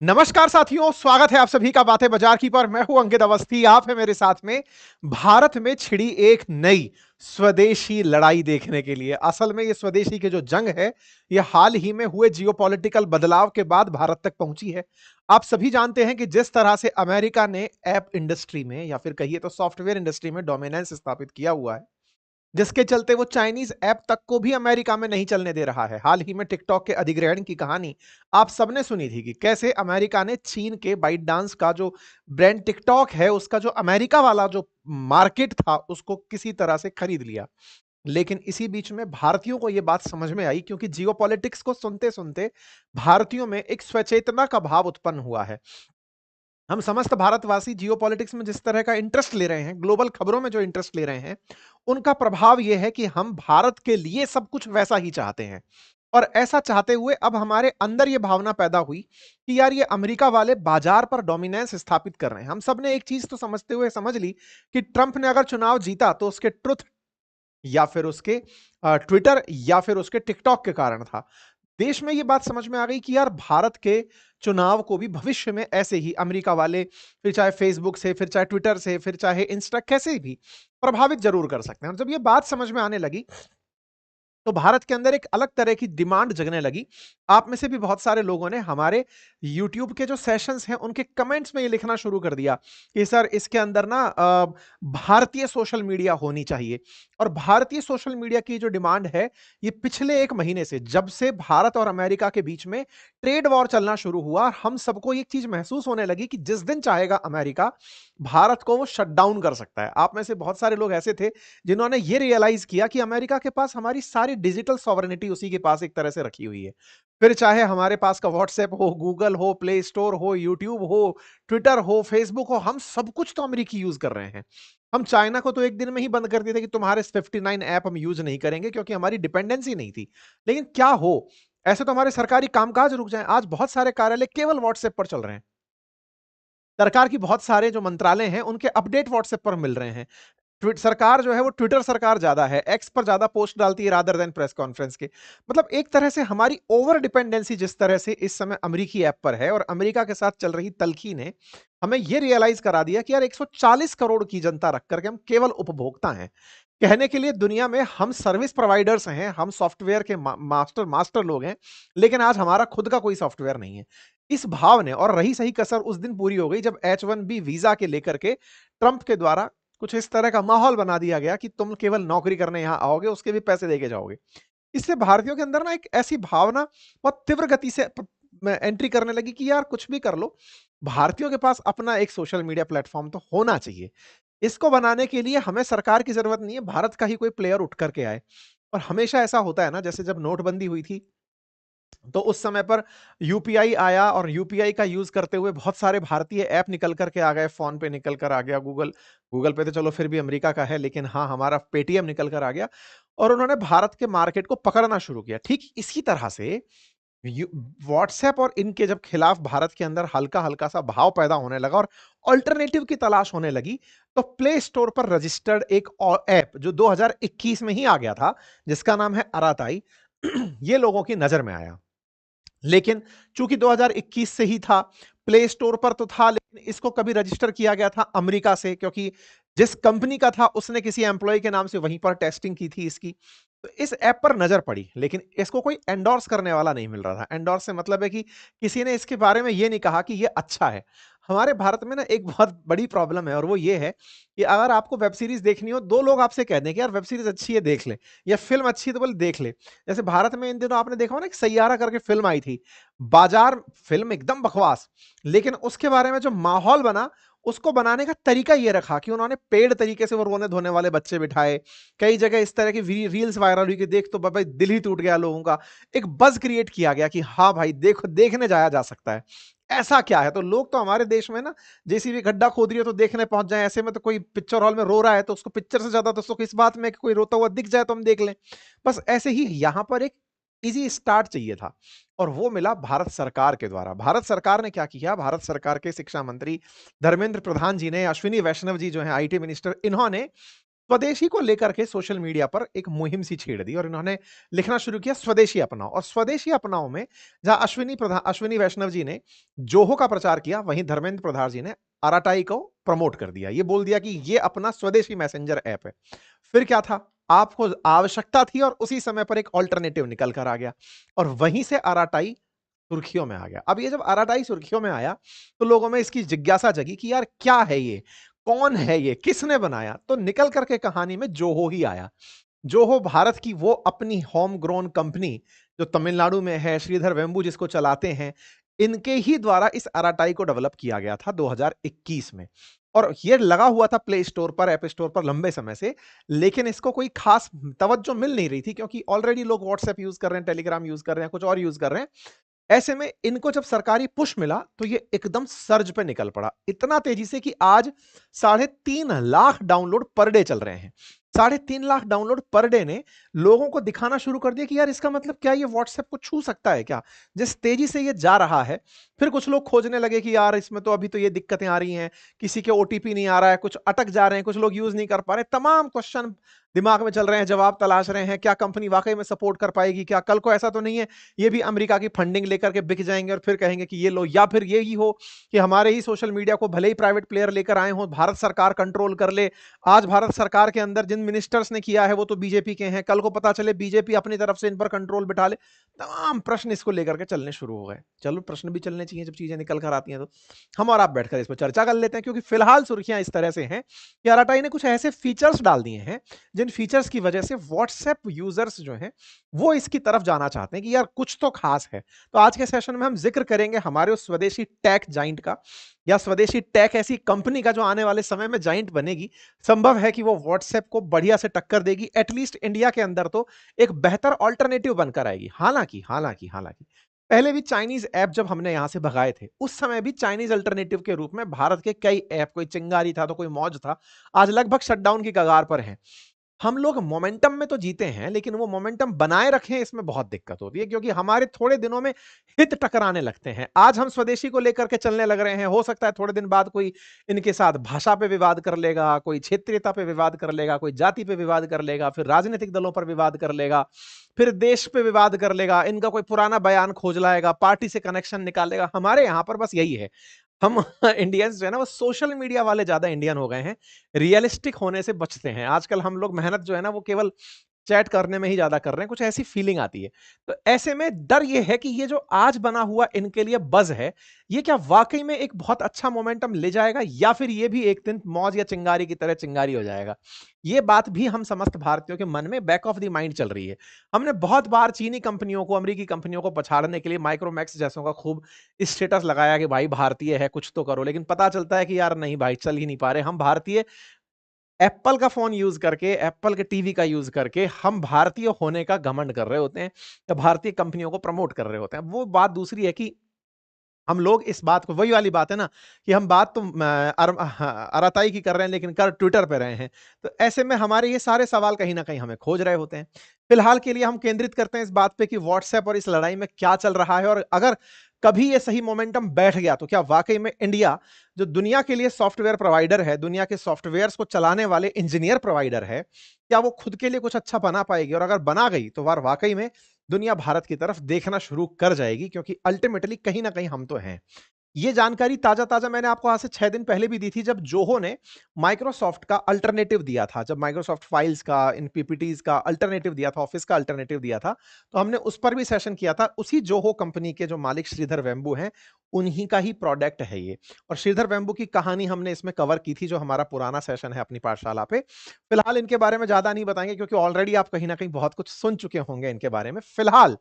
नमस्कार साथियों, स्वागत है आप सभी का बातें बाजार की पर। मैं हूं अंकित अवस्थी, आप है मेरे साथ में भारत में छिड़ी एक नई स्वदेशी लड़ाई देखने के लिए। असल में ये स्वदेशी की जो जंग है, ये हाल ही में हुए जियोपॉलिटिकल बदलाव के बाद भारत तक पहुंची है। आप सभी जानते हैं कि जिस तरह से अमेरिका ने ऐप इंडस्ट्री में या फिर कहिए तो सॉफ्टवेयर इंडस्ट्री में डोमिनेंस स्थापित किया हुआ है, जिसके चलते वो चाइनीज ऐप तक को भी अमेरिका में नहीं चलने दे रहा है। हाल ही में टिकटॉक के अधिग्रहण की कहानी आप सबने सुनी थी कि कैसे अमेरिका ने चीन के बाइट डांस का जो ब्रांड टिकटॉक है, उसका जो अमेरिका वाला जो मार्केट था, उसको किसी तरह से खरीद लिया। लेकिन इसी बीच में भारतीयों को यह बात समझ में आई, क्योंकि जियोपॉलिटिक्स को सुनते सुनते भारतीयों में एक स्वचेतना का भाव उत्पन्न हुआ है। हम समस्त भारतवासी जियोपॉलिटिक्स में जिस तरह का इंटरेस्ट ले रहे हैं, ग्लोबल खबरों में जो इंटरेस्ट ले रहे हैं, उनका प्रभाव यह है कि हम भारत के लिए सब कुछ वैसा ही चाहते हैं। और ऐसा चाहते हुए अब हमारे अंदर यह भावना पैदा हुई कि यार ये अमेरिका वाले बाजार पर डोमिनेंस स्थापित कर रहे हैं। हम सब ने एक चीज तो समझते हुए समझ ली कि ट्रंप ने अगर चुनाव जीता तो उसके ट्रुथ या फिर उसके ट्विटर या फिर उसके टिकटॉक के कारण था। देश में ये बात समझ में आ गई कि यार भारत के चुनाव को भी भविष्य में ऐसे ही अमेरिका वाले, फिर चाहे फेसबुक से, फिर चाहे ट्विटर से, फिर चाहे इंस्टा, कैसे भी प्रभावित जरूर कर सकते हैं। और जब ये बात समझ में आने लगी तो भारत के अंदर एक अलग तरह की डिमांड जगने लगी। आप में से भी बहुत सारे लोगों ने हमारे यूट्यूब के जो सेशंस हैं उनके कमेंट्स में ये लिखना शुरू कर दिया कि सर इसके अंदर ना भारतीय सोशल मीडिया होनी चाहिए। और भारतीय सोशल मीडिया की जो डिमांड है, ये पिछले एक महीने से, जब से भारत और अमेरिका के बीच में ट्रेड वॉर चलना शुरू हुआ, हम सबको एक चीज महसूस होने लगी कि जिस दिन चाहेगा अमेरिका, भारत को वो शट डाउन कर सकता है। आप में से बहुत सारे लोग ऐसे थे जिन्होंने ये रियलाइज किया कि अमेरिका के पास हमारी सारी डिजिटल सॉवरेनिटी उसी के पास एक तरह से रखी हुई है। फिर चाहे हमारे पास का व्हाट्सएप हो, गूगल हो, प्ले स्टोर हो, यूट्यूब हो, ट्विटर हो, फेसबुक हो, हम सब कुछ तो अमेरिकी यूज कर रहे हैं। हम चाइना को तो एक दिन में ही बंद कर दिए थे कि तुम्हारे 59 ऐप हम यूज नहीं करेंगे, क्योंकि हमारी डिपेंडेंसी नहीं थी। लेकिन क्या हो, ऐसे तो हमारे सरकारी कामकाज रुक जाएं। आज बहुत सारे कार्यालय केवल व्हाट्सएप पर चल रहे हैं। सरकार की बहुत सारे जो मंत्रालय हैं उनके अपडेट व्हाट्सएप पर मिल रहे हैं। सरकार जो है वो ट्विटर सरकार ज्यादा है, एक्स पर ज्यादा पोस्ट डालती है रादर देन प्रेस कॉन्फ्रेंस के। मतलब एक तरह से हमारी ओवर डिपेंडेंसी जिस तरह से इस समय अमेरिकी ऐप पर है, और अमेरिका के साथ चल रही तलखी ने हमें यह रियलाइज करा दिया कि यार 140 करोड़ की जनता रख करके हम केवल उपभोक्ता हैं। कहने के लिए दुनिया में हम सर्विस प्रोवाइडर्स हैं, हम सॉफ्टवेयर के मास्टर मास्टर लोग हैं, लेकिन आज हमारा खुद का कोई सॉफ्टवेयर नहीं है। इस भाव ने, और रही सही कसर उस दिन पूरी हो गई जब H1B वीजा के लेकर के ट्रंप के द्वारा कुछ इस तरह का माहौल बना दिया गया कि तुम केवल नौकरी करने यहां आओगे, उसके भी पैसे देके जाओगे। इससे भारतीयों के अंदर ना एक ऐसी भावना बहुत तीव्र गति से एंट्री करने लगी कि यार कुछ भी कर लो, भारतीयों के पास अपना एक सोशल मीडिया प्लेटफॉर्म तो होना चाहिए। इसको बनाने के लिए हमें सरकार की जरूरत नहीं है, भारत का ही कोई प्लेयर उठ करके आए। और हमेशा ऐसा होता है ना, जैसे जब नोटबंदी हुई थी तो उस समय पर यूपीआई आया, और यूपीआई का यूज करते हुए बहुत सारे भारतीय ऐप निकल करके आ गए। फोन पे निकल कर आ गया, गूगल गूगल पे तो चलो फिर भी अमेरिका का है, लेकिन हाँ हमारा पेटीएम निकल कर आ गया। और उन्होंने भारत के मार्केट को पकड़ना शुरू किया। ठीक इसी तरह से व्हाट्सएप और इनके जब खिलाफ भारत के अंदर हल्का हल्का सा भाव पैदा होने लगा और अल्टरनेटिव की तलाश होने लगी, तो प्ले स्टोर पर रजिस्टर्ड एक और ऐप जो 2021 में ही आ गया था, जिसका नाम है अराताई, ये लोगों की नजर में आया। लेकिन चूंकि 2021 से ही था, प्ले स्टोर पर तो था, लेकिन इसको कभी रजिस्टर किया गया था अमेरिका से, क्योंकि जिस कंपनी का था उसने किसी एम्प्लॉय के नाम से वहीं पर टेस्टिंग की थी इसकी। तो इस ऐप पर नजर पड़ी, लेकिन इसको कोई एंडोर्स करने वाला नहीं मिल रहा था। एंडोर्स से मतलब है कि किसी ने इसके बारे में यह नहीं कहा कि यह अच्छा है। हमारे भारत में ना एक बहुत बड़ी प्रॉब्लम है, और वो ये है कि अगर आपको वेब सीरीज देखनी हो, दो लोग आपसे कह दें कि यार वेब सीरीज अच्छी है देख ले, या फिल्म अच्छी है तो बोले देख ले। जैसे भारत में इन दिनों आपने देखा हो ना, एक सैयारा करके फिल्म आई थी, बाजार फिल्म एकदम बकवास, लेकिन उसके बारे में जो माहौल बना, उसको बनाने का तरीका ये रखा कि उन्होंने पेड़ तरीके से वो रोने धोने वाले बच्चे बिठाए। कई जगह इस तरह की रील्स वायरल हुई कि देख तो भाई दिल ही टूट गया लोगों का। एक बज क्रिएट किया गया कि हाँ भाई देखो, देखने जाया जा सकता है। ऐसा क्या है, तो लोग तो हमारे देश में ना जैसी भी गड्ढा खोद रही हो तो देखने पहुंच जाए। ऐसे में तो कोई पिक्चर हॉल में रो रहा है तो उसको पिक्चर से ज्यादा तो उसको इस बात में कि कोई रोता हुआ दिख जाए तो हम देख लें। बस ऐसे ही यहां पर एक इजी स्टार्ट चाहिए था, और वो मिला भारत सरकार के द्वारा। भारत सरकार ने क्या किया, भारत सरकार के शिक्षा मंत्री धर्मेंद्र प्रधान जी ने, अश्विनी वैष्णव जी जो है आईटी मिनिस्टर, इन्होंने स्वदेशी को लेकर के सोशल मीडिया पर एक मुहिम सी छेड़ दी और इन्होंने लिखना शुरू किया स्वदेशी अपनाओ। और स्वदेशी अपनाओ में जहां अश्विनी वैष्णव जी ने जोहो का प्रचार किया, वहीं धर्मेंद्र प्रधान जी ने आराटाई को प्रमोट कर दिया। ये बोल दिया कि ये अपना स्वदेशी मैसेंजर ऐप है। फिर क्या था, आपको आवश्यकता थी और उसी समय पर एक ऑल्टरनेटिव निकल कर आ गया और वहीं से आराटाई सुर्खियों में आ गया। अब ये जब आराटाई सुर्खियों में आया तो लोगों में इसकी जिज्ञासा जगी कि यार क्या है ये, कौन है ये, किसने बनाया? तो निकल करके कहानी में जोहो ही आया। जोहो भारत की वो अपनी होम ग्रोन कंपनी जो तमिलनाडु में है, श्रीधर वेम्बू जिसको चलाते हैं, इनके ही द्वारा इस आराटाई को डेवलप किया गया था 2021 में। और ये लगा हुआ था प्ले स्टोर पर, ऐप स्टोर पर लंबे समय से, लेकिन इसको कोई खास तवज्जो मिल नहीं रही थी क्योंकि ऑलरेडी लोग व्हाट्सएप यूज कर रहे हैं, टेलीग्राम यूज कर रहे हैं, कुछ और यूज कर रहे हैं। ऐसे में इनको जब सरकारी पुश मिला तो ये एकदम सर्ज पे निकल पड़ा, इतना तेजी से कि आज 3.5 लाख डाउनलोड पर डे चल रहे हैं। 3.5 लाख डाउनलोड पर डे ने लोगों को दिखाना शुरू कर दिया कि यार इसका मतलब क्या, ये व्हाट्सएप को छू सकता है क्या, जिस तेजी से ये जा रहा है। फिर कुछ लोग खोजने लगे कि यार इसमें तो अभी तो ये दिक्कतें आ रही हैं, किसी के ओटीपी नहीं आ रहा है, कुछ अटक जा रहे हैं, कुछ लोग यूज नहीं कर पा रहे, तमाम क्वेश्चन दिमाग में चल रहे हैं, जवाब तलाश रहे हैं। क्या कंपनी वाकई में सपोर्ट कर पाएगी? क्या कल को ऐसा तो नहीं है ये भी अमेरिका की फंडिंग लेकर के बिक जाएंगे और फिर कहेंगे कि ये लो, या फिर ये ही हो कि हमारे ही सोशल मीडिया को भले ही प्राइवेट प्लेयर लेकर आए हो, भारत सरकार कंट्रोल कर ले। आज भारत सरकार के अंदर जिन मिनिस्टर्स ने किया है वो तो बीजेपी के हैं, कल को पता चले बीजेपी अपनी तरफ से इन पर कंट्रोल बिठा ले। तमाम प्रश्न इसको लेकर के चलने शुरू हो गए। चलो, प्रश्न भी चलने चाहिए जब चीजें निकल कर आती हैं। तो हम और आप बैठकर इस पर चर्चा कर लेते हैं, क्योंकि फिलहाल सुर्खियां इस तरह से हैं कि आरटीआई ने कुछ ऐसे फीचर्स डाल दिए हैं जिन फीचर्स की वजह से व्हाट्सएप यूजर्स जो हैं वो इसकी तरफ जाना चाहते हैं कि यार कुछ तो खास है। तो आज के सेशन में हम जिक्र करेंगे हमारे उस स्वदेशी टेक जाइंट का, या स्वदेशी टेक ऐसी कंपनी का जो आने वाले समय में जाइंट बनेगी। संभव है कि वो व्हाट्सएप को बढ़िया से टक्कर देगी, एटलीस्ट इंडिया के अंदर तो एक बेहतर ऑल्टरनेटिव बनकर आएगी। हालांकि पहले भी चाइनीज ऐप जब हमने यहां से भगाए थे, उस समय भी चाइनीज अल्टरनेटिव के रूप में भारत के कई ऐप, कोई चिंगारी था तो कोई मौज था, आज लगभग शटडाउन की कगार पर हैं। हम लोग मोमेंटम में तो जीते हैं, लेकिन वो मोमेंटम बनाए रखें इसमें बहुत दिक्कत होती है, क्योंकि हमारे थोड़े दिनों में हित टकराने लगते हैं। आज हम स्वदेशी को लेकर के चलने लग रहे हैं, हो सकता है थोड़े दिन बाद कोई इनके साथ भाषा पे विवाद कर लेगा, कोई क्षेत्रीयता पे विवाद कर लेगा, कोई जाति पे विवाद कर लेगा, फिर राजनीतिक दलों पर विवाद कर लेगा, फिर देश पे विवाद कर लेगा, इनका कोई पुराना बयान खोज लाएगा, पार्टी से कनेक्शन निकालेगा। हमारे यहां पर बस यही है, हम इंडियंस जो है ना वो सोशल मीडिया वाले ज्यादा इंडियन हो गए हैं, रियलिस्टिक होने से बचते हैं। आजकल हम लोग मेहनत जो है ना वो केवल चैट करने में ही ज्यादा कर रहे हैं, कुछ ऐसी फीलिंग आती है। तो ऐसे में डर ये है कि ये जो आज बना हुआ इनके लिए बज है, ये क्या वाकई में एक बहुत अच्छा मोमेंटम ले जाएगा, या फिर ये भी एक दिन मौज या चिंगारी की तरह चिंगारी हो जाएगा। ये बात भी हम समस्त भारतीयों के मन में बैक ऑफ द माइंड चल रही है। हमने बहुत बार चीनी कंपनियों को, अमेरिकी कंपनियों को पछाड़ने के लिए माइक्रोमैक्स जैसों का खूब स्टेटस लगाया कि भाई भारतीय है कुछ तो करो, लेकिन पता चलता है कि यार नहीं भाई, चल ही नहीं पा रहे। हम भारतीय एप्पल का फोन यूज करके, एप्पल के टीवी का यूज करके हम भारतीय होने का घमंड कर रहे होते हैं, या भारतीय कंपनियों को प्रमोट कर रहे होते हैं। वो बात दूसरी है कि हम लोग इस बात को, वही वाली बात है ना कि हम बात तो अराताई की कर रहे हैं लेकिन कर ट्विटर पे रहे हैं। तो ऐसे में हमारे ये सारे सवाल कहीं ना कहीं हमें खोज रहे होते हैं। फिलहाल के लिए हम केंद्रित करते हैं इस बात पे कि व्हाट्सएप और इस लड़ाई में क्या चल रहा है, और अगर कभी ये सही मोमेंटम बैठ गया तो क्या वाकई में इंडिया, जो दुनिया के लिए सॉफ्टवेयर प्रोवाइडर है, दुनिया के सॉफ्टवेयर को चलाने वाले इंजीनियर प्रोवाइडर है, क्या वो खुद के लिए कुछ अच्छा बना पाएगी? और अगर बना गई तो वाकई में दुनिया भारत की तरफ देखना शुरू कर जाएगी, क्योंकि अल्टीमेटली कहीं ना कहीं हम तो हैं। ये जानकारी ताजा ताजा मैंने आपको आज से 6 दिन पहले भी दी थी, जब जोहो ने माइक्रोसॉफ्ट का अल्टरनेटिव दिया था, जब माइक्रोसॉफ्ट फाइल्स का, इन पीपीटीज का अल्टरनेटिव दिया था, ऑफिस का अल्टरनेटिव दिया था, तो हमने उस पर भी सेशन किया था। उसी जोहो कंपनी के जो मालिक श्रीधर वेम्बू हैं, उन्हीं का ही प्रोडक्ट है ये। और श्रीधर वेम्बू की कहानी हमने इसमें कवर की थी, जो हमारा पुराना सेशन है अपनी पाठशाला पे। फिलहाल इनके बारे में ज्यादा नहीं बताएंगे, क्योंकि ऑलरेडी आप कहीं ना कहीं बहुत कुछ सुन चुके होंगे इनके बारे में। फिलहाल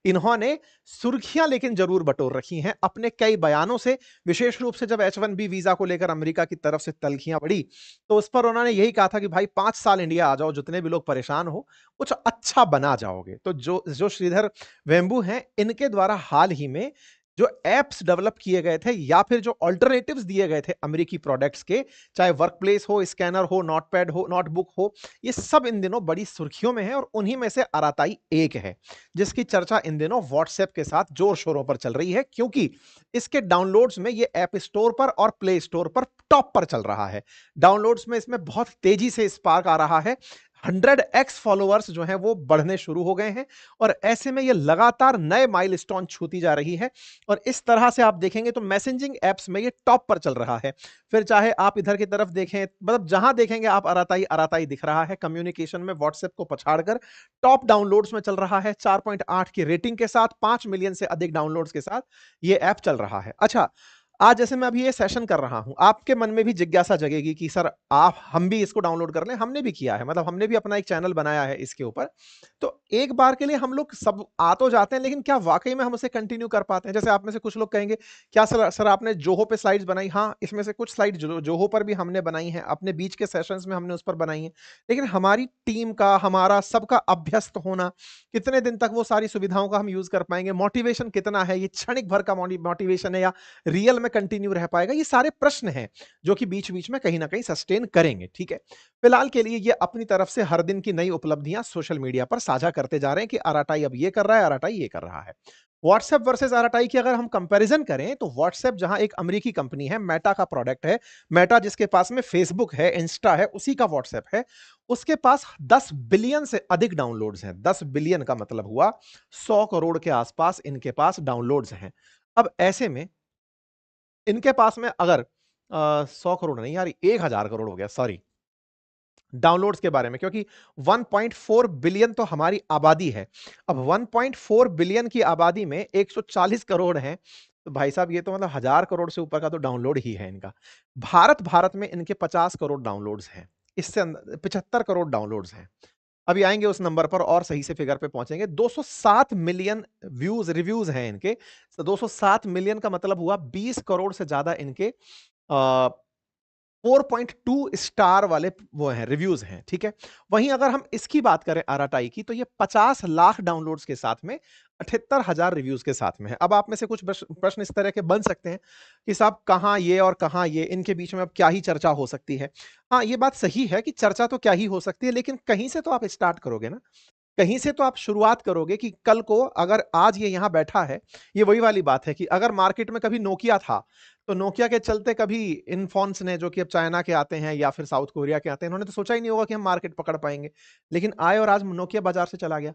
इन्होंने सुर्खियां लेकिन जरूर बटोर रखी हैं अपने कई बयानों से, विशेष रूप से जब H1B वीजा को लेकर अमेरिका की तरफ से तल्खियां बढ़ी, तो उस पर उन्होंने यही कहा था कि भाई 5 साल इंडिया आ जाओ, जितने भी लोग परेशान हो कुछ अच्छा बना जाओगे। तो जो जो श्रीधर वेम्बू हैं, इनके द्वारा हाल ही में जो एप्स डेवलप किए गए थे या फिर जो ऑल्टरनेटिव्स दिए गए थे अमेरिकी प्रोडक्ट्स के, चाहे वर्कप्लेस हो, स्कैनर हो, नोटपैड हो, नोटबुक हो, ये सब इन दिनों बड़ी सुर्खियों में है और उन्हीं में से आराताई एक है, जिसकी चर्चा इन दिनों व्हाट्सएप के साथ जोर शोरों पर चल रही है, क्योंकि इसके डाउनलोड्स में ये ऐप स्टोर पर और प्ले स्टोर पर टॉप पर चल रहा है। डाउनलोड्स में इसमें बहुत तेजी से स्पार्क आ रहा है। 100x फॉलोअर्स जो हैं वो बढ़ने शुरू हो गए हैं और ऐसे में ये लगातार नए माइलस्टोन छूती जा रही है और इस तरह से आप देखेंगे तो मैसेजिंग एप्स में ये टॉप पर चल रहा है। फिर चाहे आप इधर की तरफ देखें, मतलब जहां देखेंगे आप अराताई अराताई दिख रहा है। कम्युनिकेशन में व्हाट्सएप को पछाड़कर टॉप डाउनलोड्स में चल रहा है। 4.8 की रेटिंग के साथ 5 मिलियन से अधिक डाउनलोड्स के साथ ये ऐप चल रहा है। अच्छा, आज जैसे मैं अभी ये सेशन कर रहा हूं, आपके मन में भी जिज्ञासा जगेगी कि सर आप हम भी इसको डाउनलोड कर लें। हमने भी किया है, मतलब हमने भी अपना एक चैनल बनाया है इसके ऊपर। तो एक बार के लिए हम लोग सब आ तो जाते हैं, लेकिन क्या वाकई में हम उसे कंटिन्यू कर पाते हैं? जैसे आप में से कुछ लोग कहेंगे, क्या सर आपने जोहो पे स्लाइड्स बनाई? हाँ, इसमें से कुछ स्लाइड जोहो पर भी हमने बनाई हैं, अपने बीच के सेशंस में हमने उस पर बनाई हैं। लेकिन हमारी टीम का, हमारा सबका अभ्यस्त होना, कितने दिन तक वो सारी सुविधाओं का हम यूज कर पाएंगे, मोटिवेशन कितना है, ये क्षणिक भर का मोटिवेशन है या रियल में कंटिन्यू रह पाएगा, ये सारे प्रश्न हैं जो कि बीच बीच में कहीं ना कहीं सस्टेन करेंगे। ठीक है, फिलहाल के लिए ये अपनी तरफ से हर दिन की नई उपलब्धियां सोशल मीडिया पर साझा करते जा रहे हैं कि अराटाई अब ये कर रहा है, अराटाई ये कर रहा है। व्हाट्सएप वर्सेस अराटाई की अगर हम कंपैरिजन करें तो व्हाट्सएप जहां एक अमेरिकी कंपनी है, मेटा का प्रोडक्ट है, मेटा जिसके पास में फेसबुक है, इंस्टा है, उसी का व्हाट्सएप है, उसके पास 10 बिलियन से अधिक डाउनलोड्स हैं। 10 बिलियन का मतलब हुआ 100 करोड़ के आसपास इनके पास डाउनलोड्स हैं। अब ऐसे में इनके पास में अगर 100 करोड़ नहीं यार, 1000 करोड़ हो गया, सॉरी, डाउनलोड्स के बारे में, क्योंकि 1.4 बिलियन तो हमारी आबादी है। अब 1.4 बिलियन की आबादी में 140 करोड़ हैं, तो भाई साहब ये तो मतलब 1000 करोड़ से ऊपर का तो डाउनलोड ही है इनका। भारत में इनके 50 करोड़ डाउनलोड्स हैं, इससे 75 करोड़ डाउनलोड्स हैं। अभी आएंगे उस नंबर पर और सही से फिगर पे पहुंचेंगे। 207 मिलियन व्यूज रिव्यूज हैं इनके। तो 207 मिलियन का मतलब हुआ 20 करोड़ से ज्यादा इनके 4.2 स्टार वाले वो हैं, रिव्यूज हैं। ठीक है, वहीं अगर हम इसकी बात करें आराटाई की, तो ये 50 लाख डाउनलोड्स के साथ में 78,000 रिव्यूज के साथ में है। अब आप में से कुछ प्रश्न इस तरह के बन सकते हैं कि साहब कहां ये और कहां ये, इनके बीच में अब क्या ही चर्चा हो सकती है? हाँ, ये बात सही है कि चर्चा तो क्या ही हो सकती है, लेकिन कहीं से तो आप स्टार्ट करोगे ना। कहीं से तो आप शुरुआत करोगे कि कल को अगर आज ये यहां बैठा है, ये वही वाली बात है कि अगर मार्केट में कभी नोकिया था, तो नोकिया के चलते कभी इन फोन्स ने, जो कि अब चाइना के आते हैं या फिर साउथ कोरिया के आते हैं, इन्होंने तो सोचा ही नहीं होगा कि हम मार्केट पकड़ पाएंगे, लेकिन आए और आज नोकिया बाजार से चला गया।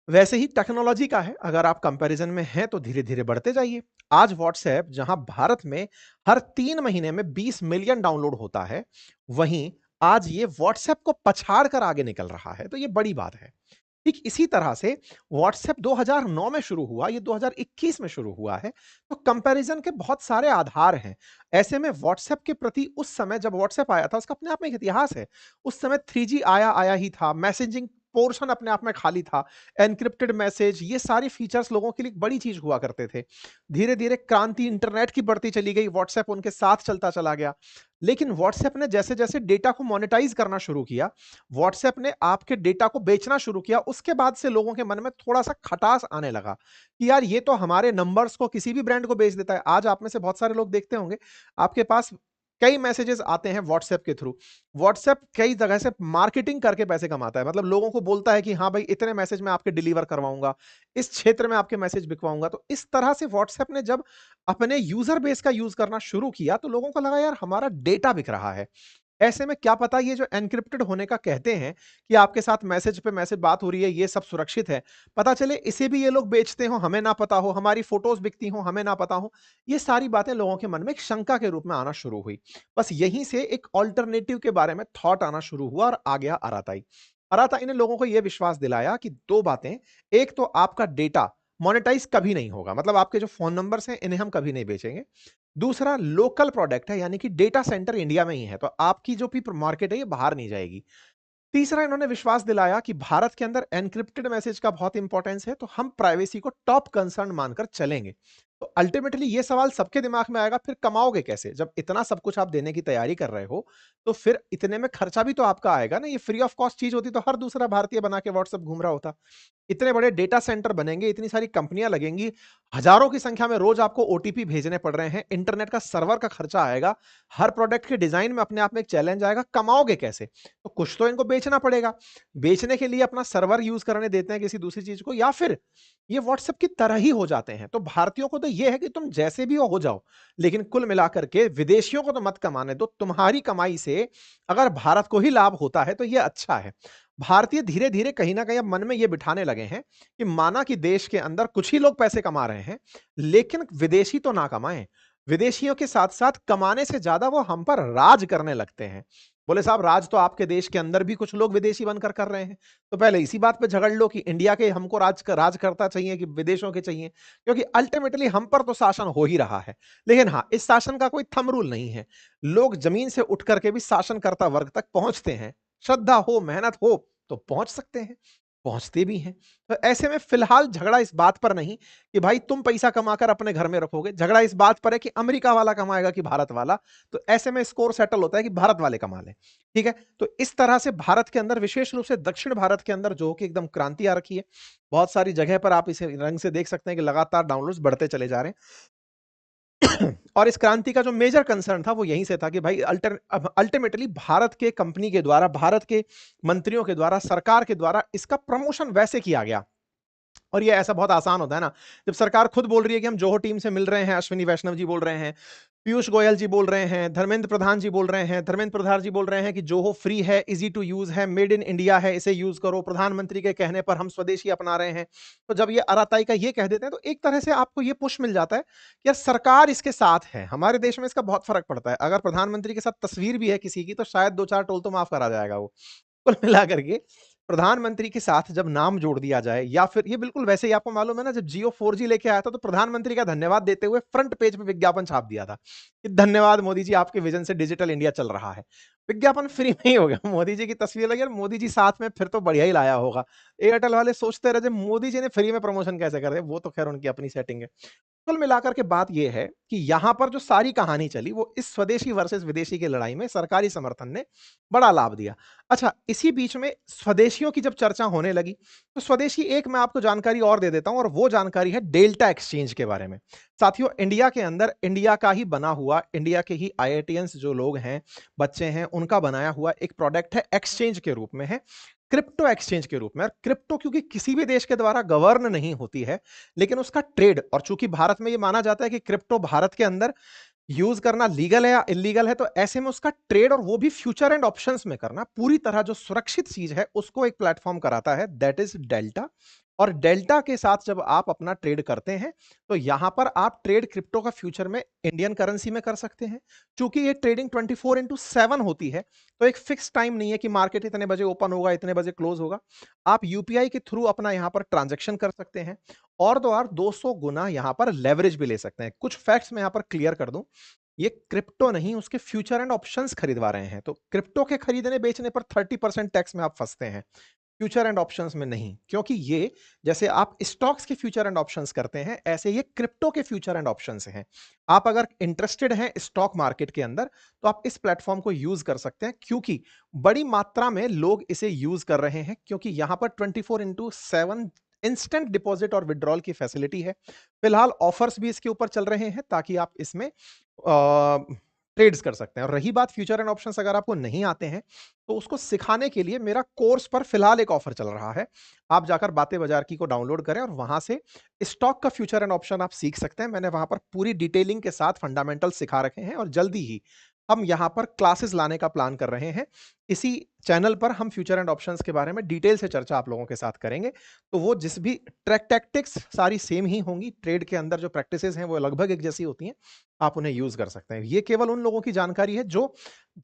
वैसे ही टेक्नोलॉजी का है, अगर आप कंपैरिजन में हैं तो धीरे धीरे बढ़ते जाइए। आज व्हाट्सएप जहां भारत में हर 3 महीने में 20 मिलियन डाउनलोड होता है, वहीं आज ये व्हाट्सएप को पछाड़ कर आगे निकल रहा है, तो ये बड़ी बात है। ठीक इसी तरह से व्हाट्सएप 2009 में शुरू हुआ, ये 2021 में शुरू हुआ है, तो कंपैरिजन के बहुत सारे आधार हैं। ऐसे में व्हाट्सएप के प्रति उस समय जब व्हाट्सएप आया था, उसका अपने आप में एक इतिहास है। उस समय 3G आया आया ही था, मैसेजिंग पोर्शन अपने आप में खाली था, एनक्रिप्टेड मैसेज, ये सारे फीचर्स लोगों के लिए बड़ी चीज हुआ करते थे। धीरे धीरे क्रांति इंटरनेट की बढ़ती चली गई, व्हाट्सएप उनके साथ चलता चला गया। लेकिन व्हाट्सएप ने जैसे जैसे डेटा को मोनेटाइज करना शुरू किया, व्हाट्सएप ने आपके डेटा को बेचना शुरू किया, उसके बाद से लोगों के मन में थोड़ा सा खटास आने लगा कि यार ये तो हमारे नंबर्स को किसी भी ब्रांड को बेच देता है। आज आप में से बहुत सारे लोग देखते होंगे, आपके पास कई मैसेजेस आते हैं व्हाट्सएप के थ्रू। व्हाट्सएप कई जगह से मार्केटिंग करके पैसे कमाता है, मतलब लोगों को बोलता है कि हाँ भाई इतने मैसेज मैं आपके डिलीवर करवाऊंगा, इस क्षेत्र में आपके मैसेज बिकवाऊंगा। तो इस तरह से व्हाट्सएप ने जब अपने यूजर बेस का यूज करना शुरू किया, तो लोगों को लगा यार हमारा डेटा बिक रहा है। ऐसे में क्या पता ये जो एन्क्रिप्टेड होने का कहते हैं कि आपके साथ मैसेज पे मैसेज बात हो रही है, ये सब सुरक्षित है, पता चले इसे भी ये लोग बेचते हो, हमें ना पता हो, हमारी फोटोज बिकती हो, हमें ना पता हो। ये सारी बातें लोगों के मन में एक शंका के रूप में आना शुरू हुई। बस यहीं से एक ऑल्टरनेटिव के बारे में थॉट आना शुरू हुआ और आ गया अराताई। अराताई ने लोगों को यह विश्वास दिलाया कि दो बातें, एक तो आपका डेटा मोनेटाइज कभी नहीं होगा, मतलब आपके जो फोन नंबर्स हैं इन्हें हम कभी नहीं बेचेंगे। दूसरा लोकल प्रोडक्ट है, यानी कि डेटा सेंटर इंडिया में ही है, तो आपकी जो भी मार्केट है ये बाहर नहीं जाएगी। तीसरा इन्होंने विश्वास दिलाया कि भारत के अंदर एनक्रिप्टेड मैसेज का बहुत इंपॉर्टेंस है, तो हम प्राइवेसी को टॉप कंसर्न मानकर चलेंगे। तो अल्टीमेटली ये सवाल सबके दिमाग में आएगा, फिर कमाओगे कैसे? जब इतना सब कुछ आप देने की तैयारी कर रहे हो, तो फिर इतने में खर्चा भी तो आपका आएगा ना। ये फ्री ऑफ कॉस्ट चीज होती तो हर दूसरा भारतीय बना के व्हाट्सएप घूम रहा होता। इतने बड़े डेटा सेंटर बनेंगे, इतनी सारी कंपनियां लगेंगी, हजारों की संख्या में रोज आपको ओटीपी भेजने पड़ रहे हैं, इंटरनेट का सर्वर का खर्चा आएगा, हर प्रोडक्ट के डिजाइन में अपने आप में एक चैलेंज आएगा, कमाओगे कैसे? तो कुछ तो इनको बेचना पड़ेगा। बेचने के लिए अपना सर्वर यूज करने देते हैं किसी दूसरी चीज को, या फिर ये व्हाट्सएप की तरह ही हो जाते हैं। तो भारतीयों को तो ये है कि तुम जैसे भी हो जाओ, लेकिन कुल मिलाकर के विदेशियों को तो मत कमाने दो। तुम्हारी कमाई से अगर भारत को ही लाभ होता है तो ये अच्छा है। भारतीय धीरे धीरे कहीं ना कहीं अब मन में ये बिठाने लगे हैं कि माना कि देश के अंदर कुछ ही लोग पैसे कमा रहे हैं, लेकिन विदेशी तो ना कमाएं। विदेशियों के साथ साथ कमाने से ज्यादा वो हम पर राज करने लगते हैं। बोले साहब, राज तो आपके देश के अंदर भी कुछ लोग विदेशी बनकर कर रहे हैं। तो पहले इसी बात पे झगड़ लो कि इंडिया के हमको राजकर्ता चाहिए कि विदेशों के चाहिए, क्योंकि अल्टीमेटली हम पर तो शासन हो ही रहा है। लेकिन हाँ, इस शासन का कोई थंब रूल नहीं है। लोग जमीन से उठ करके भी शासनकर्ता वर्ग तक पहुंचते हैं। श्रद्धा हो, मेहनत हो तो पहुंच सकते हैं, पहुंचते भी हैं। तो ऐसे में फिलहाल झगड़ा इस बात पर नहीं कि भाई तुम पैसा कमाकर अपने घर में रखोगे, झगड़ा इस बात पर है कि अमेरिका वाला कमाएगा कि भारत वाला। तो ऐसे में स्कोर सेटल होता है कि भारत वाले कमा लें। ठीक है, तो इस तरह से भारत के अंदर, विशेष रूप से दक्षिण भारत के अंदर जो कि एकदम क्रांति आ रखी है। बहुत सारी जगह पर आप इसे रंग से देख सकते हैं कि लगातार डाउनलोड्स बढ़ते चले जा रहे हैं। और इस क्रांति का जो मेजर कंसर्न था वो यहीं से था कि भाई अल्टीमेटली भारत के कंपनी के द्वारा, भारत के मंत्रियों के द्वारा, सरकार के द्वारा इसका प्रमोशन वैसे किया गया। और ये ऐसा बहुत आसान होता है ना, जब सरकार खुद बोल रही है कि हम जोहो टीम से मिल रहे हैं, अश्विनी वैष्णव जी बोल रहे हैं, पीयूष गोयल जी बोल रहे हैं, धर्मेंद्र प्रधान जी बोल रहे हैं, धर्मेंद्र प्रधान जी बोल रहे हैं कि जोहो फ्री है, इजी टू यूज है, मेड इन इंडिया है, इसे यूज करो, प्रधानमंत्री के कहने पर हम स्वदेशी अपना रहे हैं। तो जब ये अराताई का ये कह देते हैं तो एक तरह से आपको ये पुश मिल जाता है कि यार सरकार इसके साथ है। हमारे देश में इसका बहुत फर्क पड़ता है, अगर प्रधानमंत्री के साथ तस्वीर भी है किसी की तो शायद दो चार टोल तो माफ करा जाएगा वो। कुल मिला करके प्रधानमंत्री के साथ जब नाम जोड़ दिया जाए, या फिर ये बिल्कुल वैसे ही, आपको मालूम है ना, जब जियो 4G लेके आया था तो प्रधानमंत्री का धन्यवाद देते हुए फ्रंट पेज पे विज्ञापन छाप दिया था कि धन्यवाद मोदी जी, आपके विजन से डिजिटल इंडिया चल रहा है। विज्ञापन फ्री में ही हो गया, मोदी जी की तस्वीर लगी और मोदी जी साथ में, फिर तो बढ़िया ही लाया होगा। एयरटेल वाले सोचते रहे मोदी जी ने फ्री में प्रमोशन कैसे कर दे, वो तो खैर उनकी अपनी सेटिंग है। कुल मिलाकर के बात यह है कि यहां पर जो सारी कहानी चली वो इस स्वदेशी वर्सेस विदेशी की लड़ाई में सरकारी समर्थन ने बड़ा लाभ दिया। अच्छा, इसी बीच में स्वदेशियों की जब चर्चा होने लगी तो स्वदेशी, एक मैं आपको जानकारी और दे देता हूं, और वो जानकारी है डेल्टा एक्सचेंज के बारे में। साथियों, इंडिया के अंदर इंडिया का ही बना हुआ, इंडिया के ही आईआईटियंस जो लोग हैं, बच्चे हैं, उनका बनाया हुआ एक प्रोडक्ट है, एक्सचेंज के रूप में है, क्रिप्टो एक्सचेंज के रूप में। और क्रिप्टो क्योंकि किसी भी देश के द्वारा गवर्न नहीं होती है, लेकिन उसका ट्रेड, और चूंकि भारत में यह माना जाता है कि क्रिप्टो भारत के अंदर यूज करना लीगल है या इलीगल है, तो ऐसे में उसका ट्रेड, और वो भी फ्यूचर एंड ऑप्शंस में करना, पूरी तरह जो सुरक्षित चीज है उसको एक प्लेटफॉर्म कराता है, दैट इज डेल्टा। और डेल्टा के साथ जब आप अपना ट्रेड करते हैं तो यहां पर आप ट्रेड क्रिप्टो का फ्यूचर में इंडियन करेंसी में कर सकते हैं। चूंकि ये ट्रेडिंग 24/7 होती है, तो एक फिक्स टाइम नहीं है कि मार्केट इतने बजे ओपन होगा, इतने बजे क्लोज होगा। आप यूपीआई के थ्रू अपना यहां पर ट्रांजेक्शन कर सकते हैं, और तो और 200 गुना यहां पर लेवरेज भी ले सकते हैं। कुछ फैक्ट्स मैं यहां पर क्लियर कर दूं, ये क्रिप्टो नहीं, उसके फ्यूचर एंड ऑप्शंस खरीदवा रहे हैं। तो क्रिप्टो के खरीदने बेचने पर 30% टैक्स में आप फंसते हैं, फ्यूचर एंड ऑप्शंस में नहीं। क्योंकि ये, जैसे आप स्टॉक्स के फ्यूचर एंड ऑप्शंस करते हैं, ऐसे ये क्रिप्टो के फ्यूचर एंड ऑप्शंस हैं। आप अगर इंटरेस्टेड हैं स्टॉक मार्केट के अंदर तो आप इस प्लेटफॉर्म को यूज कर सकते हैं, क्योंकि बड़ी मात्रा में लोग इसे यूज कर रहे हैं, क्योंकि यहां पर 24/7 इंस्टेंट डिपॉजिट और विड्रॉल की फैसिलिटी है। फिलहाल ऑफर्स भी इसके ऊपर चल रहे हैं ताकि आप इसमें ट्रेड्स कर सकते हैं। और रही बात फ्यूचर एंड ऑप्शंस, अगर आपको नहीं आते हैं तो उसको सिखाने के लिए मेरा कोर्स पर फिलहाल एक ऑफर चल रहा है। आप जाकर बातें बाजार की को डाउनलोड करें और वहां से स्टॉक का फ्यूचर एंड ऑप्शन आप सीख सकते हैं। मैंने वहां पर पूरी डिटेलिंग के साथ फंडामेंटल सिखा रखे हैं, और जल्दी ही हम यहां पर क्लासेस लाने का प्लान कर रहे हैं। इसी चैनल पर हम फ्यूचर एंड ऑप्शंस के बारे में डिटेल से चर्चा आप लोगों के साथ करेंगे। तो वो जिस भी ट्रैक टैक्टिक्स सारी सेम ही होंगी, ट्रेड के अंदर जो प्रैक्टिसेस हैं वो लगभग एक जैसी होती हैं, आप उन्हें यूज कर सकते हैं। ये केवल उन लोगों की जानकारी है जो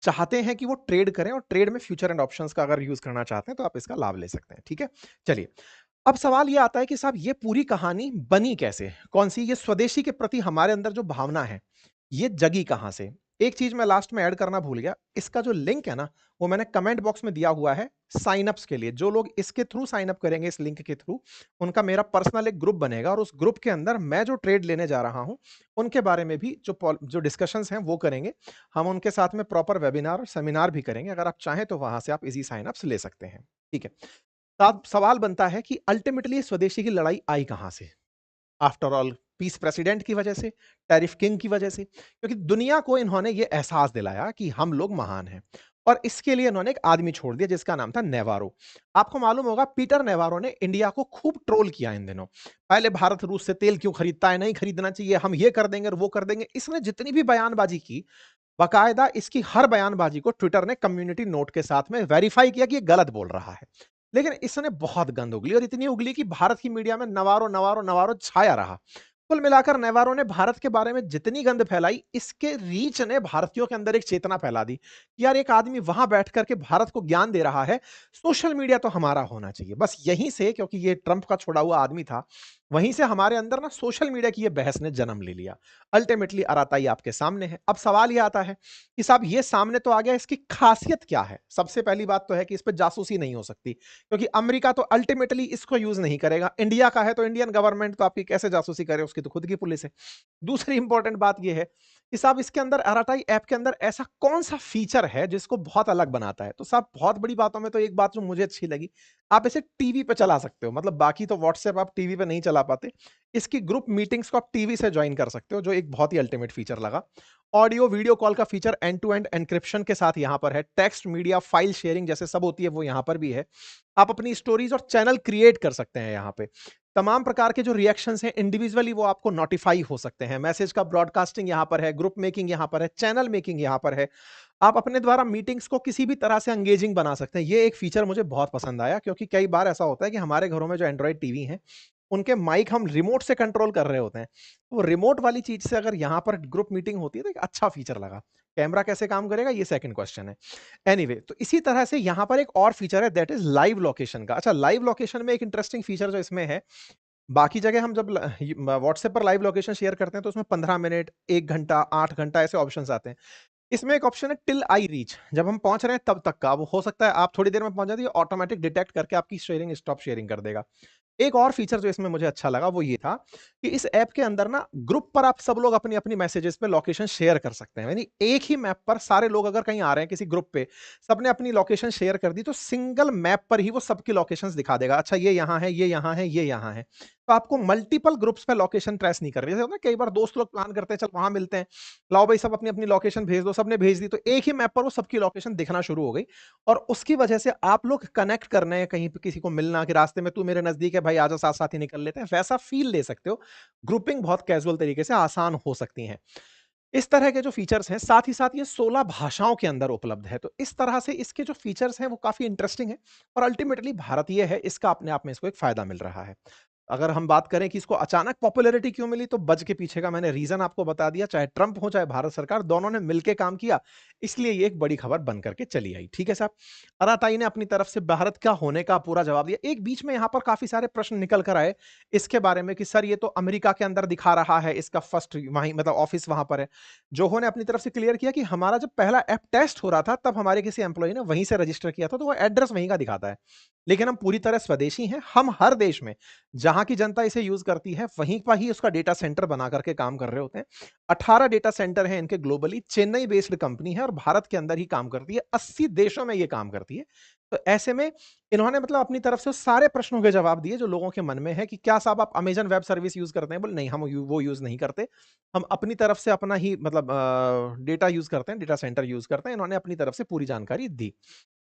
चाहते हैं कि वो ट्रेड करें, और ट्रेड में फ्यूचर एंड ऑप्शंस का अगर यूज करना चाहते हैं तो आप इसका लाभ ले सकते हैं। ठीक है, चलिए, अब सवाल ये आता है कि साहब ये पूरी कहानी बनी कैसे, कौन सी ये स्वदेशी के प्रति हमारे अंदर जो भावना है ये जगी कहां से। एक चीज मैं लास्ट में ऐड करना भूल गया, इसका जो लिंक है ना वो मैंने कमेंट बॉक्स में दिया हुआ है साइन अप्स के लिए। जो लोग इसके थ्रू साइन अप करेंगे, इस लिंक के थ्रू, उनका मेरा पर्सनल एक ग्रुप बनेगा, और उस ग्रुप के अंदर मैं जो ट्रेड लेने जा रहा हूं उनके बारे में भी जो डिस्कशंस हैं वो करेंगे। हम उनके साथ में प्रॉपर वेबिनार और सेमिनार भी करेंगे। अगर आप चाहें तो वहां से आप इजी साइन अप्स ले सकते हैं। ठीक है, तो अब सवाल बनता है कि अल्टीमेटली स्वदेशी की लड़ाई आई कहां से? आफ्टर ऑल पीस प्रेसिडेंट की वजह से, टैरिफ किंग की वजह से, क्योंकि दुनिया को इन्होंने ये एहसास दिलाया कि हम लोग महान हैं। और इसके लिए इन्होंने एक आदमी छोड़ दिया जिसका नाम था नेवारो। आपको मालूम होगा पीटर नेवारो ने इंडिया को खूब ट्रोल किया इन दिनों। पहले भारत रूस से तेल क्यों खरीदता है, नहीं खरीदना चाहिए, हम ये कर देंगे और वो कर देंगे। इसने जितनी भी बयानबाजी की, बाकायदा इसकी हर बयानबाजी को ट्विटर ने कम्युनिटी नोट के साथ में वेरीफाई किया कि ये गलत बोल रहा है। लेकिन इसने बहुत गंद उगली और इतनी उगली कि भारत की मीडिया में नवारो नवारो नवारो छाया रहा। कुल मिलाकर नेवारो ने भारत के बारे में जितनी गंद फैलाई, इसके रीच ने भारतीयों के अंदर एक चेतना फैला दी कि यार एक आदमी वहां बैठ करके भारत को ज्ञान दे रहा है, सोशल मीडिया तो हमारा होना चाहिए। बस यहीं से, क्योंकि ये ट्रंप का छोड़ा हुआ आदमी था, वहीं से हमारे अंदर ना सोशल मीडिया की ये बहस ने जन्म ले लिया। अल्टीमेटली अराताई आपके सामने है। अब सवाल ये आता है कि साहब ये सामने तो आ गया, इसकी खासियत क्या है? सबसे पहली बात तो है कि इस पे जासूसी नहीं हो सकती, क्योंकि अमेरिका तो अल्टीमेटली इसको यूज नहीं करेगा। इंडिया का है तो इंडियन गवर्नमेंट तो आपकी कैसे जासूसी करे, उसकी तो खुद की पुलिस है। दूसरी इंपॉर्टेंट बात यह है कि साहब इसके अंदर अराटाई ऐप के अंदर ऐसा कौन सा फीचर है जिसको बहुत अलग बनाता है? तो साहब बहुत बड़ी बातों में तो एक बात जो मुझे अच्छी लगी, आप इसे टीवी पे चला सकते हो। मतलब बाकी तो व्हाट्सएप आप टीवी पे नहीं चला पाते, इसकी ग्रुप मीटिंग्स को आप टीवी से ज्वाइन कर सकते हो, जो एक बहुत ही अल्टीमेट फीचर लगा। ऑडियो वीडियो कॉल का feature end to end encryption के साथ यहां पर है। टेक्स्ट मीडिया फाइल शेयरिंग जैसे सब होती है वो यहां पर भी है। आप अपनी स्टोरीज और चैनल क्रिएट कर सकते हैं यहां पे। तमाम प्रकार के जो रिएक्शंस हैं इंडिविजुअली वो आपको नोटिफाई हो सकते हैं। मैसेज का ब्रॉडकास्टिंग यहां पर है, ग्रुप मेकिंग यहां पर है, चैनल मेकिंग यहां पर है। आप अपने द्वारा मीटिंग्स को किसी भी तरह से एंगेजिंग बना सकते हैं। ये एक फीचर मुझे बहुत पसंद आया, क्योंकि कई बार ऐसा होता है कि हमारे घरों में जो एंड्रॉइड टीवी हैं, उनके माइक हम रिमोट से कंट्रोल कर रहे होते हैं। वो रिमोट वाली चीज से अगर यहाँ पर ग्रुप मीटिंग होती है तो एक अच्छा फीचर लगा। कैमरा कैसे काम करेगा ये सेकंड क्वेश्चन है। एनीवे, तो इसी तरह से यहाँ पर एक और फीचर है, दैट इज लाइव लोकेशन का। अच्छा, लाइव लोकेशन में एक इंटरेस्टिंग फीचर जो इसमें है, बाकी जगह हम जब व्हाट्सएप पर लाइव लोकेशन शेयर करते हैं तो उसमें 15 मिनट, 1 घंटा, 8 घंटा ऐसे ऑप्शन आते हैं। इसमें एक ऑप्शन है टिल आई रीच, जब हम पहुंच रहे हैं तब तक का। वो हो सकता है आप थोड़ी देर में पहुंच जाती है, ऑटोमेटिक डिटेक्ट करके आपकी शेयरिंग स्टॉप शेयरिंग कर देगा। एक और फीचर जो इसमें मुझे अच्छा लगा वो ये था कि इस ऐप के अंदर ना ग्रुप पर आप सब लोग अपनी अपनी मैसेजेस पे लोकेशन शेयर कर सकते हैं। यानी एक ही मैप पर सारे लोग अगर कहीं आ रहे हैं किसी ग्रुप पे, सबने अपनी लोकेशन शेयर कर दी, तो सिंगल मैप पर ही वो सबकी लोकेशंस दिखा देगा। अच्छा, ये यहाँ है, ये यहाँ है, ये यहाँ है। तो आपको मल्टीपल ग्रुप्स पे लोकेशन ट्रेस नहीं कर रही। जैसे होता है कई बार दोस्त लोग प्लान करते हैं, चल वहां मिलते हैं, लाओ भाई सब अपनी अपनी लोकेशन भेज दो, सबने भेज दी, तो एक ही मैप पर वो सबकी लोकेशन दिखना शुरू हो गई। और उसकी वजह से आप लोग कनेक्ट करने, कहीं पे किसी को मिलना कि रास्ते में तू मेरे नजदीक है भाई, आजा साथ साथ ही निकल लेते हैं, वैसा फील ले सकते हो। ग्रुपिंग बहुत कैजुअल तरीके से आसान हो सकती है। इस तरह के जो फीचर्स हैं, साथ ही साथ ये 16 भाषाओं के अंदर उपलब्ध है। तो इस तरह से इसके जो फीचर्स हैं वो काफी इंटरेस्टिंग है। और अल्टीमेटली भारतीय है, इसका अपने आप में इसको एक फायदा मिल रहा है। अगर हम बात करें कि इसको अचानक पॉपुलैरिटी क्यों मिली, तो बज के पीछे का मैंने रीजन आपको बता दिया। चाहे ट्रंप हो चाहे भारत सरकार, दोनों ने मिलकर काम किया, इसलिए ये एक बड़ी खबर बन करके चली आई। ठीक है साहब, अराताई ने अपनी तरफ से भारत का होने का पूरा जवाब दिया। एक बीच में यहां पर काफी सारे प्रश्न निकल कर आए इसके बारे में कि सर ये तो अमेरिका के अंदर दिखा रहा है, इसका फर्स्ट वहीं मतलब ऑफिस वहां पर है। जोहो ने अपनी तरफ से क्लियर किया कि हमारा जब पहला ऐप टेस्ट हो रहा था तब हमारे किसी एम्प्लॉय ने वहीं से रजिस्टर किया था, तो वो एड्रेस वहीं का दिखाता है। लेकिन हम पूरी तरह स्वदेशी हैं, हम हर देश में जहां की जनता इसे यूज करती है वहीं पर ही उसका डेटा सेंटर बना करके काम कर रहे होते हैं। 18 डेटा सेंटर हैं इनके ग्लोबली, चेन्नई बेस्ड कंपनी है और भारत के अंदर ही काम करती है, 80 देशों में ये काम करती है। तो ऐसे में इन्होंने मतलब अपनी तरफ से सारे प्रश्नों के जवाब दिए जो लोगों के मन में है कि क्या साहब आप अमेजन वेब सर्विस यूज करते हैं? बोले नहीं, हम वो यूज नहीं करते। हम अपनी तरफ से अपना ही मतलब डेटा यूज करते हैं, डेटा सेंटर यूज करते हैं। इन्होंने अपनी तरफ से पूरी जानकारी दी।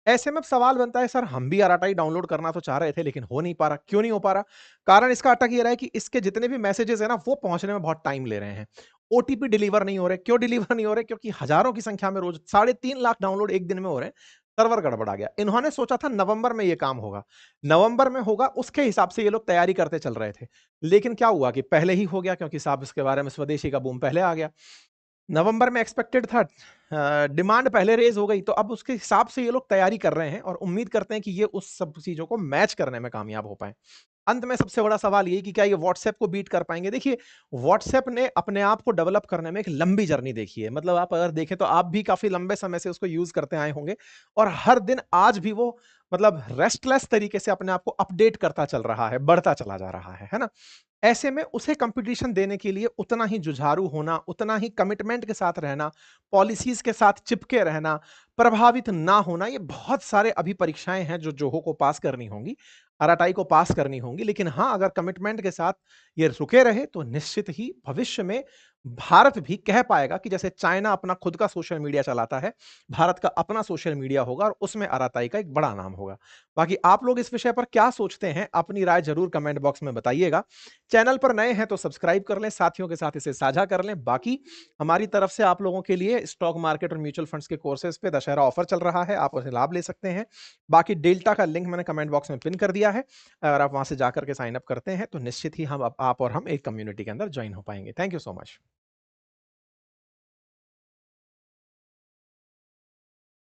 ऐसे में अब सवाल बनता है, सर हम भी आरटीआई डाउनलोड करना तो चाह रहे थे लेकिन हो नहीं पा रहा। क्यों नहीं हो पा रहा? कारण इसका अटक ये रहा है कि इसके जितने भी मैसेजेस है ना वो पहुंचने में बहुत टाइम ले रहे हैं। ओटीपी डिलीवर नहीं हो रहे। क्यों डिलीवर नहीं हो रहे? क्योंकि हजारों की संख्या में रोज 3.5 लाख डाउनलोड एक दिन में हो रहे हैं। सर्वर गड़बड़ा गया। इन्होंने सोचा था नवंबर में ये काम होगा, नवंबर में होगा, उसके हिसाब से ये लोग तैयारी करते चल रहे थे। लेकिन क्या हुआ कि पहले ही हो गया, क्योंकि साहब इसके बारे में स्वदेशी का बूम पहले आ गया। नवंबर में एक्सपेक्टेड था, डिमांड पहले रेज हो गई, तो अब उसके हिसाब से ये लोग तैयारी कर रहे हैं और उम्मीद करते हैं कि ये उस सब चीजों को मैच करने में कामयाब हो पाए। अंत में सबसे बड़ा सवाल ये कि क्या ये व्हाट्सएप को बीट कर पाएंगे? देखिए, व्हाट्सएप ने अपने आप को डेवलप करने में एक लंबी जर्नी देखी है। मतलब आप अगर देखें तो आप भी काफी लंबे समय से उसको यूज करते आए होंगे और हर दिन आज भी वो मतलब रेस्टलेस तरीके से अपने आप को अपडेट करता चल रहा है, बढ़ता चला जा रहा है ना? ऐसे में उसे कंपटीशन देने के लिए उतना ही जुझारू होना, उतना ही कमिटमेंट के साथ रहना, पॉलिसीज़ के साथ चिपके रहना, प्रभावित ना होना, ये बहुत सारे अभी परीक्षाएँ हैं जो जोहो को पास करनी होंगी, आरआरआई को पास करनी होंगी। लेकिन हाँ, अगर कमिटमेंट के साथ ये रुके रहे तो निश्चित ही भविष्य में भारत भी कह पाएगा कि जैसे चाइना अपना खुद का सोशल मीडिया चलाता है, भारत का अपना सोशल मीडिया होगा और उसमें आरआरआई का एक बड़ा नाम होगा। बाकी आप लोग इस विषय पर क्या सोचते हैं? अपनी राय ज़रूर कमेंट बॉक्स में बताइएगा। चैनल पर नए हैं तो सब्सक्राइब कर लें, साथियों के साथ इसे साझा कर लें। बाकी हमारी तरफ से आप लोगों के लिए स्टॉक मार्केट और म्यूचुअल फंड्स के कोर्सेज़ पे दशहरा ऑफर चल रहा है, आप उसे लाभ ले सकते हैं। बाकी डेल्टा का लिंक मैंने कमेंट बॉक्स में पिन कर दिया है। अगर आप वहाँ से जाकर के साइन अप करते हैं तो निश्चित ही हम आप और हम एक कम्युनिटी के अंदर जॉइन हो पाएँगे। Thank you so much.